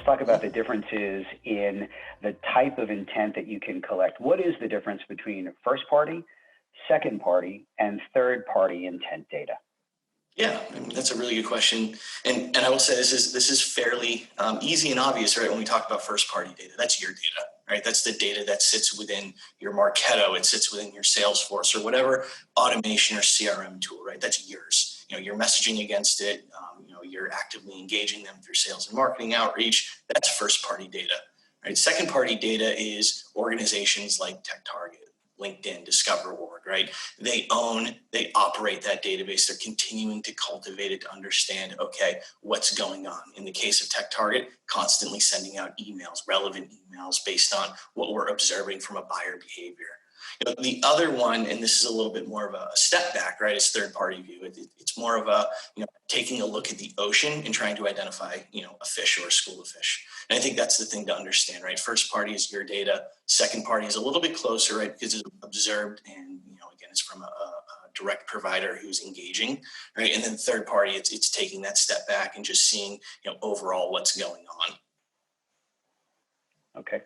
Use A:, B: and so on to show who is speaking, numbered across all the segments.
A: talk about the differences in the type of intent that you can collect. What is the difference between first party, second party, and third party intent data?
B: Yeah, I mean, that's a really good question. And I will say this is fairly easy and obvious, right? When we talk about first party data, that's your data, right? That's the data that sits within your Marketo, it sits within your Salesforce or whatever automation or CRM tool, right? That's yours. You know, you're messaging against it. You're actively engaging them through sales and marketing outreach. That's first party data, right? Second party data is organizations like TechTarget, LinkedIn, DiscoverOrg, right? They operate that database. They're continuing to cultivate it to understand, okay, what's going on. In the case of TechTarget, constantly sending out emails, relevant emails based on what we're observing from a buyer behavior. You know, the other one, and this is a little bit more of a step back, right? Is third party view. It's more of a, taking a look at the ocean and trying to identify, a fish or a school of fish. And I think that's the thing to understand, right? First party is your data. Second party is a little bit closer, right? Because it's observed and, again, it's from a direct provider who's engaging, right? And then third party, it's taking that step back and just seeing, overall what's going on.
A: Okay.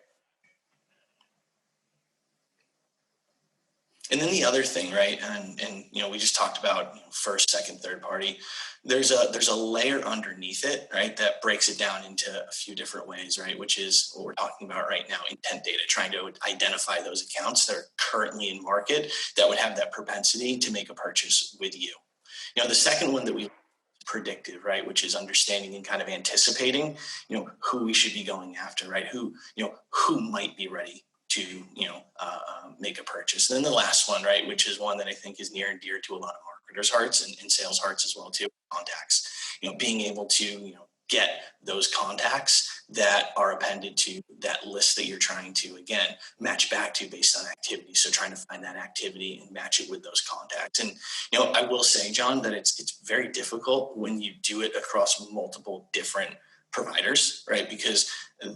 B: And then the other thing, right, and we just talked about first, second, third party. There's a layer underneath it, right, that breaks it down into a few different ways, right, which is what we're talking about right now, intent data, trying to identify those accounts that are currently in market that would have that propensity to make a purchase with you. The second one that we predictive, right, which is understanding and kind of anticipating, who we should be going after, right, who might be ready to make a purchase. And then the last one, right, which is one that I think is near and dear to a lot of marketers' hearts and sales hearts as well too, contacts. Being able to get those contacts that are appended to that list that you're trying to, again, match back to based on activity. So trying to find that activity and match it with those contacts. And I will say, John, that it's very difficult when you do it across multiple different providers, right? Because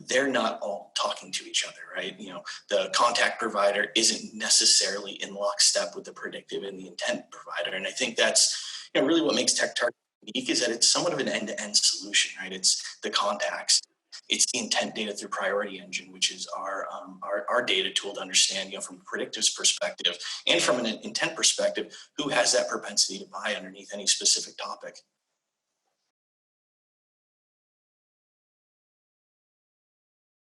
B: they're not all talking to each other, right? The contact provider isn't necessarily in lockstep with the predictive and the intent provider. And I think that's really what makes TechTarget unique, is that it's somewhat of an end-to-end solution, right? It's the contacts, it's the intent data through Priority Engine, which is our data tool to understand, from a predictive perspective and from an intent perspective, who has that propensity to buy underneath any specific topic.